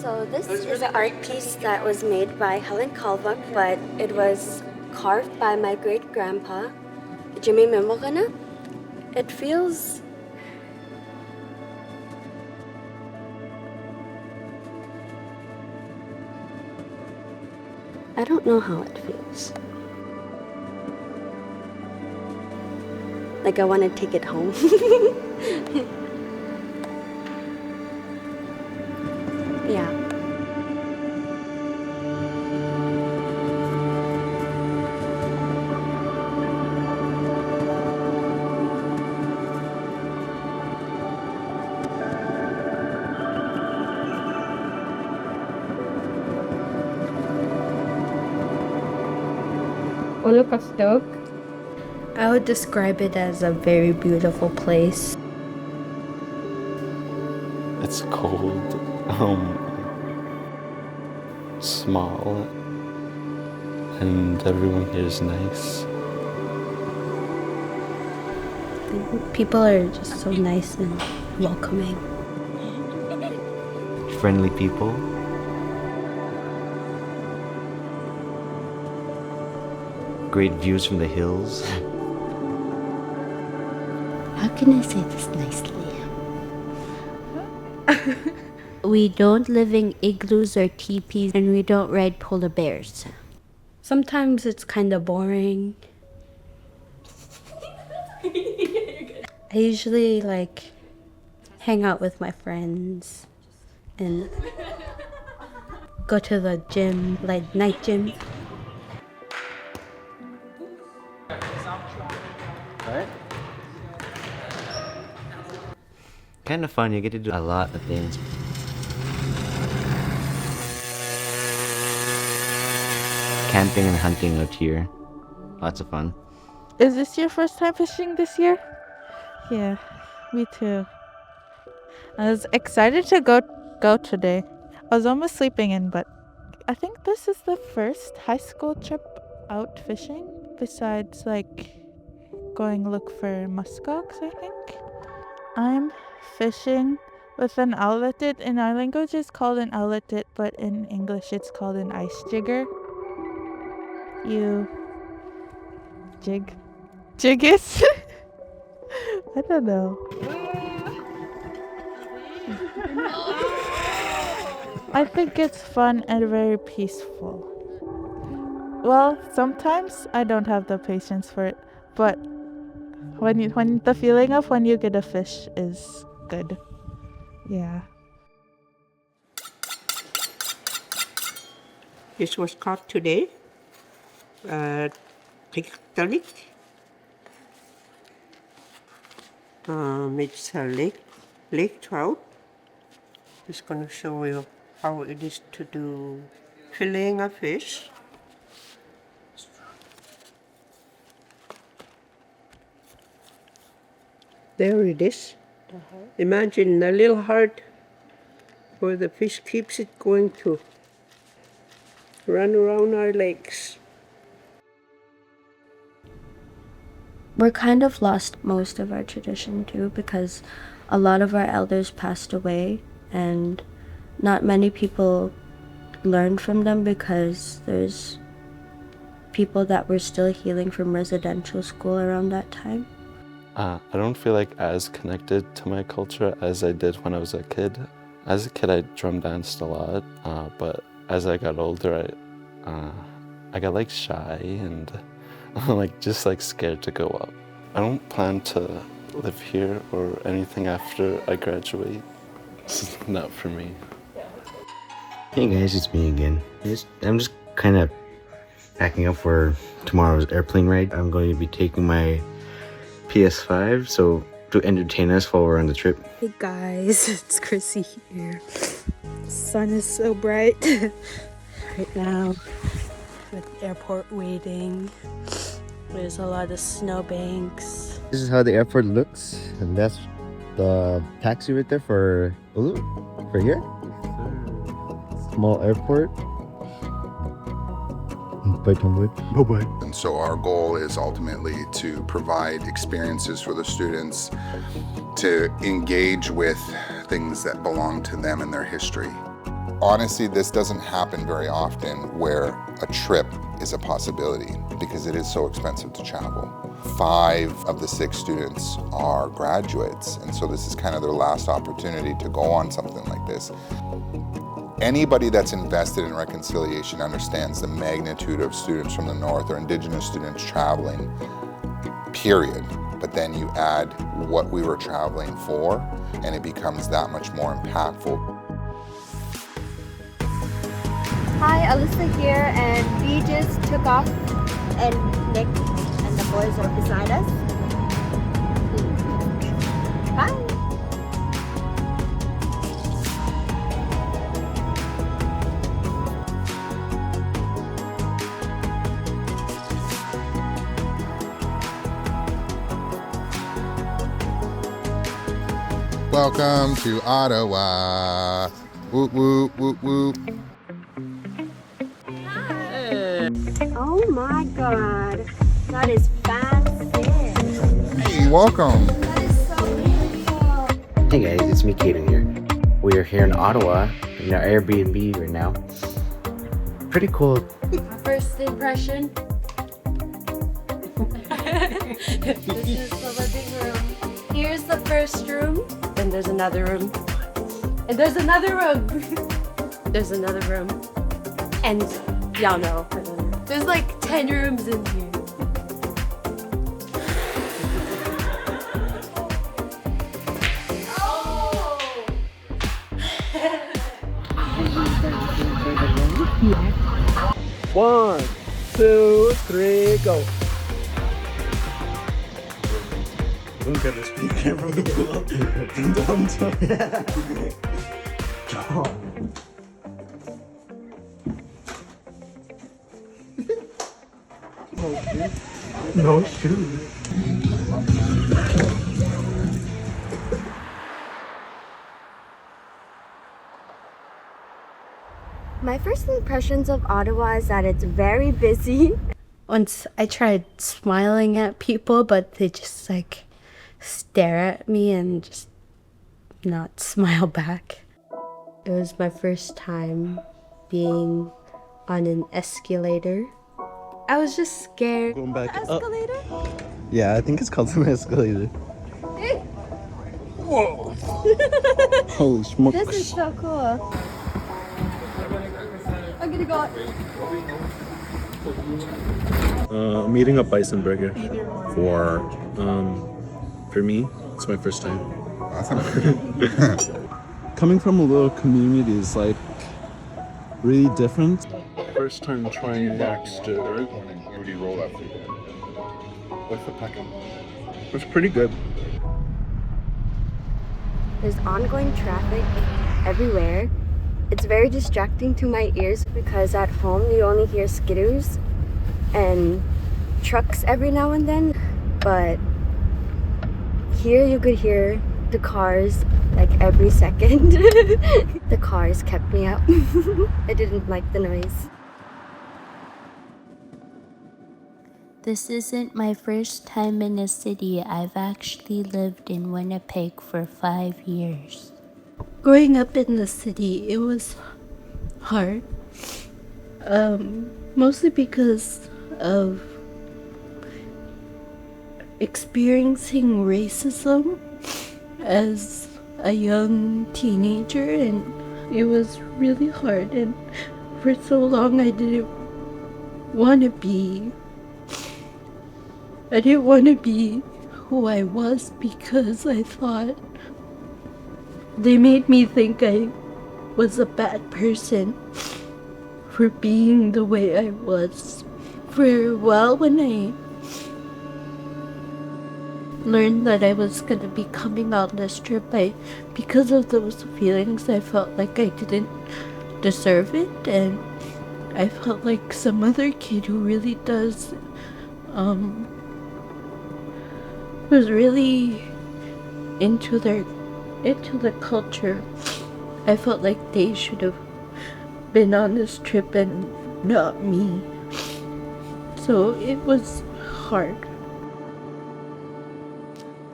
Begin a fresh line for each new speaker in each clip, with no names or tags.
So this is an art piece that was made by Helen Kalvak, but it was carved by my great-grandpa, Jimmy Mimogana. It feels... I don't know how it feels. Like I want to take it home. Yeah.
Ulukhaktok.
I would describe it as a very beautiful place.
It's cold, small, and everyone here is nice.
People are just so nice and welcoming.
Friendly people. Great views from the hills.
How can I say this nicely? We don't live in igloos or teepees, and we don't ride polar bears. Sometimes it's kind of boring. I usually hang out with my friends and go to the gym, like night gym.
Alright. Kind of fun, you get to do a lot of things. Camping and hunting out here. Lots of fun.
Is this your first time fishing this year? Yeah, me too. I was excited to go today. I was almost sleeping in, but I think this is the first high school trip out fishing besides going look for muskox, I think. I'm fishing with an outlet. In our language it's called an outlet, but in English it's called an ice jigger. You jig it? I don't know. I think it's fun and very peaceful. Well, sometimes I don't have the patience for it, but when the feeling of when you get a fish is good. Yeah.
This was caught today. Tiktanik. It's a lake trout. Just going to show you how it is to do filleting a fish. There it is. Imagine a little heart where the fish keeps it going to run around our lakes.
We're kind of lost most of our tradition too, because a lot of our elders passed away and not many people learned from them because there's people that were still healing from residential school around that time.
I don't feel as connected to my culture as I did when I was a kid. As a kid, I drum danced a lot, but as I got older, I got shy and just scared to go up. I don't plan to live here or anything after I graduate. This is not for me.
Hey guys, it's me again. I'm just kind of packing up for tomorrow's airplane ride. I'm going to be taking my PS5, so to entertain us while we're on the trip.
Hey guys, it's Chrissy here. The sun is so bright right now with airport waiting. There's a lot of snowbanks.
This is how the airport looks, and that's the taxi right there for Ulu, for here. Small airport. Bye-bye.
And so our goal is ultimately to provide experiences for the students to engage with things that belong to them and their history. Honestly, this doesn't happen very often where a trip is a possibility because it is so expensive to travel. 5 of the 6 students are graduates, and so this is kind of their last opportunity to go on something like this. Anybody that's invested in reconciliation understands the magnitude of students from the North or Indigenous students traveling, period. But then you add what we were traveling for, and it becomes that much more impactful.
Hi, Alyssa here, and we just took off, and Nick and the boys are beside us. Bye!
Welcome to Ottawa. Whoop, whoop, whoop, whoop.
Oh my god, that is fancy.
Hey, welcome.
That is so beautiful.
Hey guys, it's me, Kaden here. We are here in Ottawa in our Airbnb right now. Pretty cool.
First impression. This is the living room. Here's the first room. Then there's another room. And there's another room. There's another room. And y'all know. There's like 10 rooms in here.
One, two, three, go. Look at this speaker from the No shoes.
My first impressions of Ottawa is that it's very busy.
Once I tried smiling at people, but they just like stare at me and just not smile back. It was my first time being on an escalator. I was just scared.
Going back
Escalator?
Yeah, I think it's called an escalator. Whoa! Holy smokes.
This is so cool. I'm gonna go.
I'm eating a bison burger for me. It's my first time.
Coming from a little community is like really different.
First time trying lobster
With the peckham.
It's pretty good.
There's ongoing traffic everywhere. It's very distracting to my ears because at home you only hear skidoos and trucks every now and then, but here you could hear the cars like every second. The cars kept me up. I didn't like the noise.
This isn't my first time in a city. I've actually lived in Winnipeg for 5 years.
Growing up in the city, it was hard. Mostly because of experiencing racism as a young teenager, and it was really hard, and for so long I didn't want to be who I was because I thought they made me think I was a bad person for being the way I was. For a while, when I learned that I was gonna be coming on this trip, because of those feelings, I felt like I didn't deserve it, and I felt like some other kid who really does, was really into the culture. I felt like they should have been on this trip and not me. So it was hard.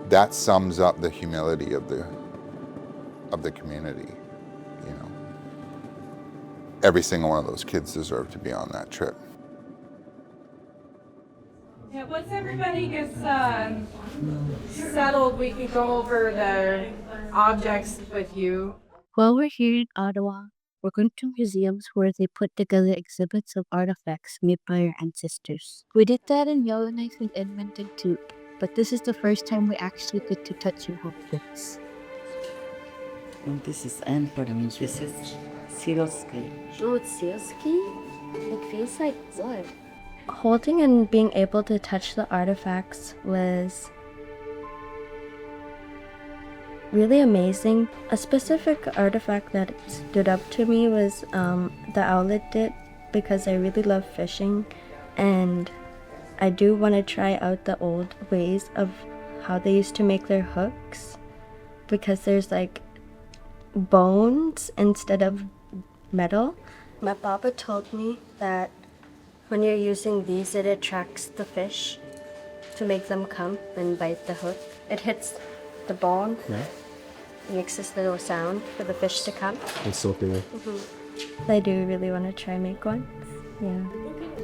That sums up the humility of the community, you know. every single one of those kids deserve to be on that trip.
Yeah, once everybody gets settled, we can go over the objects with you.
While we're here in Ottawa, we're going to museums where they put together exhibits of artifacts made by our ancestors. We did that in Yellowknife and Edmonton too, but this is the first time we actually get to touch your objects.
And this is Anne for me. This is Sealski.
Oh, it's sealski? It feels like blood.
Holding and being able to touch the artifacts was really amazing. A specific artifact that stood up to me was the owlet dit, because I really love fishing and I do want to try out the old ways of how they used to make their hooks, because there's like bones instead of metal. My papa told me that when you're using these, it attracts the fish to make them come and bite the hook. It hits the bone, makes this little sound for the fish to come.
It's so cool.
I do really want to try make one. Yeah.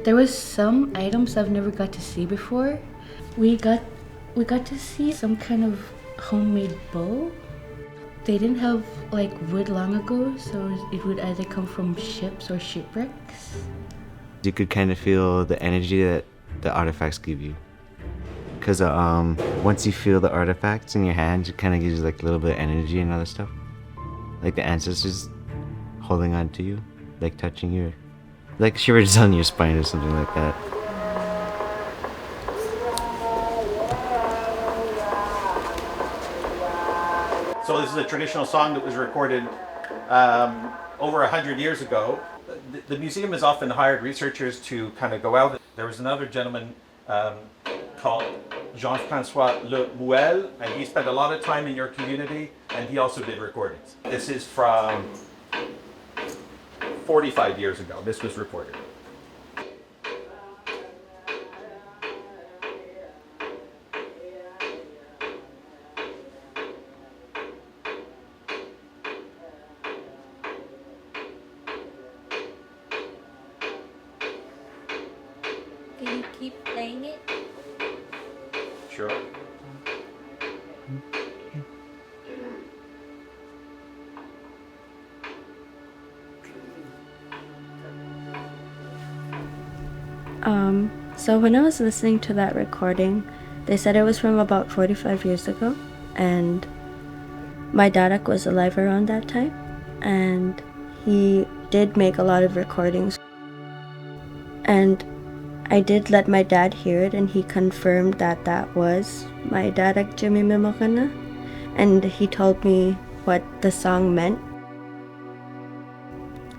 There was some items I've never got to see before. We got to see some kind of homemade bow. They didn't have like wood long ago, so it would either come from ships or shipwrecks.
You could kind of feel the energy that the artifacts give you. Because once you feel the artifacts in your hands, it kind of gives you like a little bit of energy and other stuff. Like the ancestors holding on to you, like touching you. Like shivers on your spine or something like that.
So this is a traditional song that was recorded over 100 years ago. The museum has often hired researchers to kind of go out. There was another gentleman called Jean-Francois Le Mouel, and he spent a lot of time in your community, and he also did recordings. This is from 45 years ago. This was recorded.
Can you keep playing it?
Sure.
So when I was listening to that recording, they said it was from about 45 years ago, and my dad was alive around that time, and he did make a lot of recordings. And I did let my dad hear it, and he confirmed that that was my dad Jimmy Mimokana, and he told me what the song meant.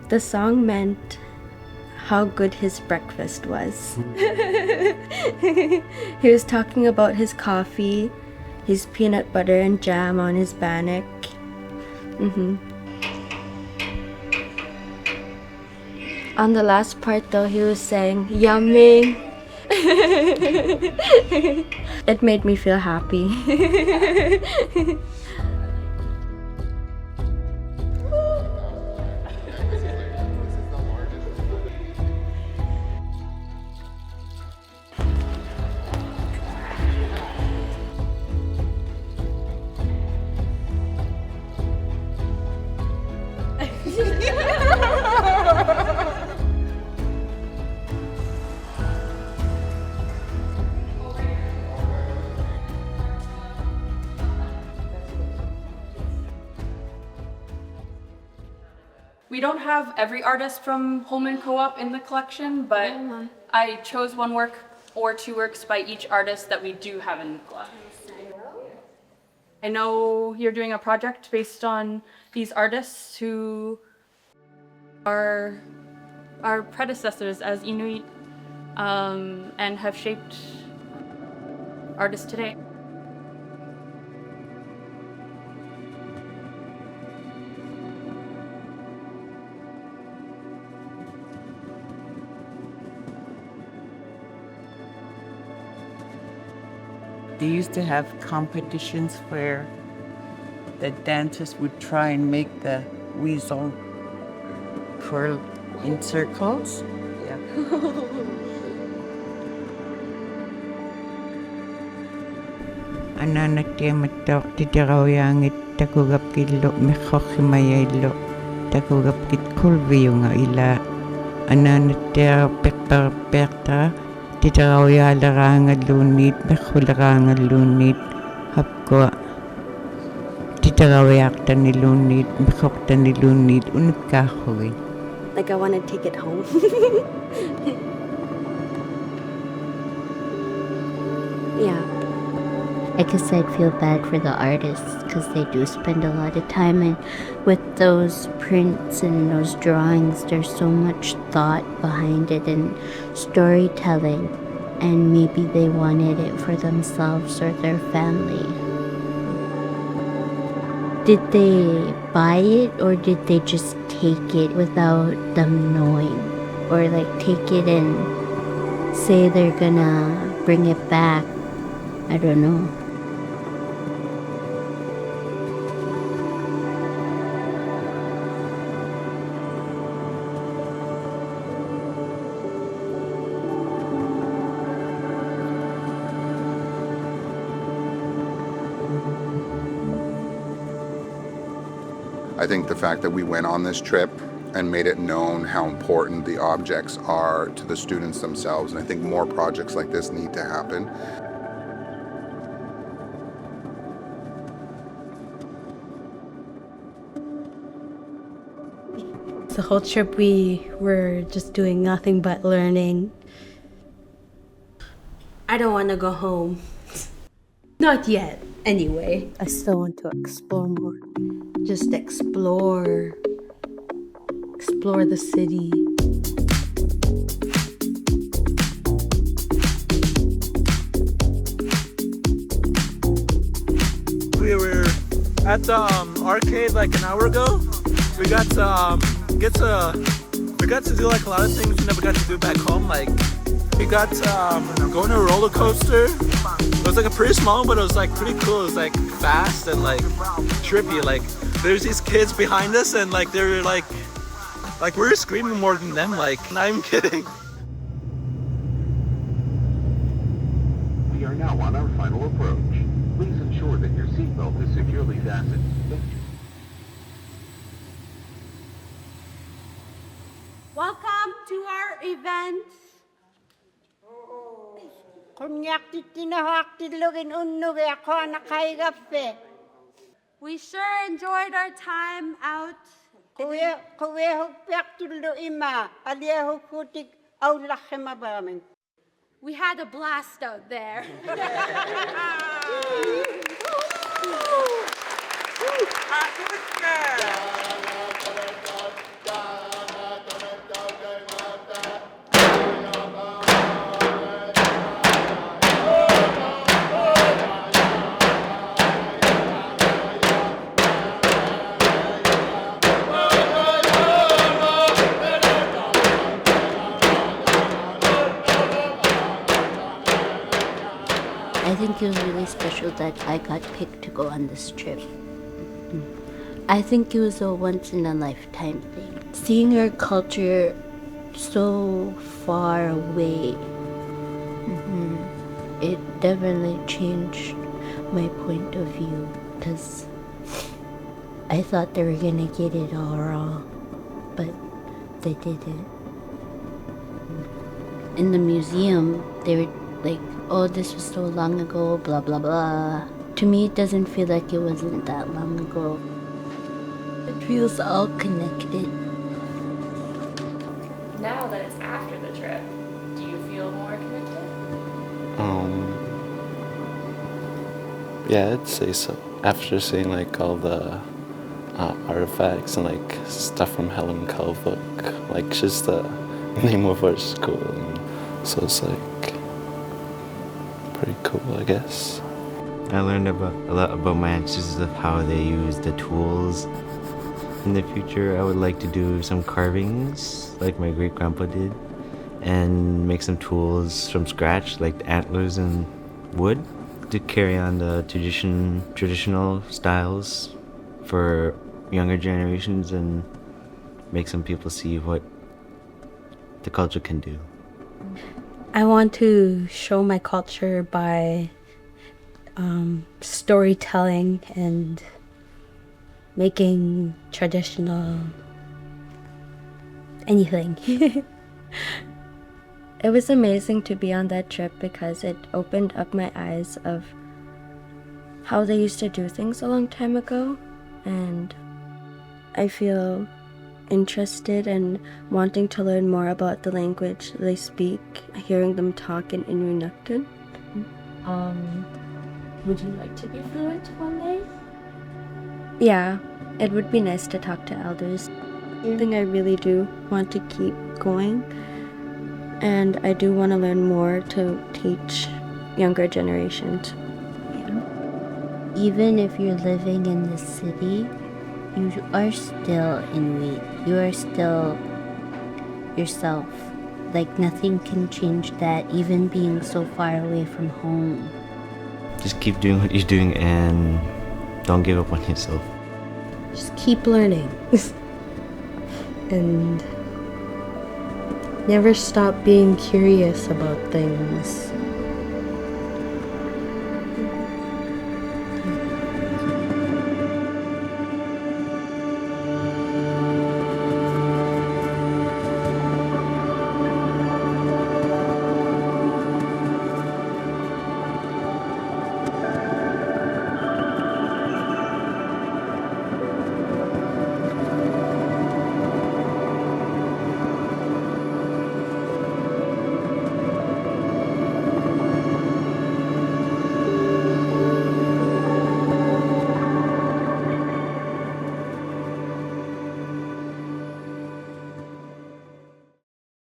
The song meant how good his breakfast was. He was talking about his coffee, his peanut butter and jam on his bannock. On the last part though, he was saying, "Yummy." It made me feel happy.
We don't have every artist from Holman Co-op in the collection, but I chose one work or two works by each artist that we do have in the collection. I know you're doing a project based on these artists who are our predecessors as Inuit and have shaped artists today.
They used to have competitions where the dancers would try and make the weasel for in circles. Yeah.
Ananatiamatok titirawyangit takugap killo mekhokimayaylo takugap kit kulviyunga ila ananatia pekta titirawyalarangal lunit mekhularangal lunit hapko titirawyakta ni lunit mekhokta ni lunit unutkahoy.
Like I want to take it home. Yeah.
I guess I'd feel bad for the artists because they do spend a lot of time, and with those prints and those drawings, there's so much thought behind it and storytelling, and maybe they wanted it for themselves or their family. Did they buy it or did they just take it without them knowing? Or like take it and say they're gonna bring it back? I don't know.
I think the fact that we went on this trip and made it known how important the objects are to the students themselves, and I think more projects like this need to happen.
The whole trip we were just doing nothing but learning. I don't want to go home. Not yet, anyway. I still want to explore more. Just explore the city.
We were at the arcade like an hour ago. We got to do like a lot of things we never got to do back home. Like we got to go on a roller coaster. It was like a pretty small one, but it was like pretty cool. It was like fast and like trippy. Like there's these kids behind us and like they were like we were screaming more than them. Like, not even kidding.
We are now on our final approach. Please ensure that your seatbelt is securely fastened. Thank you.
Welcome to our event. We sure enjoyed our time out. We had a blast out there.
I think it was really special that I got picked to go on this trip. I think it was a once-in-a-lifetime thing. Seeing our culture so far away, it definitely changed my point of view because I thought they were gonna get it all wrong, but they didn't. In the museum, they were like, oh, this was so long ago, blah, blah, blah. To me, it doesn't feel like it wasn't that long ago. It feels all connected.
Now that it's after the trip, do you feel more connected?
Yeah, I'd say so. After seeing like all the artifacts and like stuff from Helen Kalvak, like she's the name of our school, and so it's like pretty cool, I guess.
I learned a lot about my ancestors, of how they use the tools. In the future, I would like to do some carvings like my great-grandpa did and make some tools from scratch, like antlers and wood, to carry on the traditional styles for younger generations and make some people see what the culture can do.
I want to show my culture by storytelling and making traditional anything. It was amazing to be on that trip because it opened up my eyes of how they used to do things a long time ago, and I feel interested and wanting to learn more about the language they speak, hearing them talk in Inuvialuit.
Would you like to be fluent one day?
Yeah, it would be nice to talk to elders. Something I really do want to keep going, and I do want to learn more to teach younger generations.
Even if you're living in the city, you are still Inuit. You are still yourself. Like nothing can change that, even being so far away from home.
Just keep doing what you're doing and don't give up on yourself.
Just keep learning. And never stop being curious about things.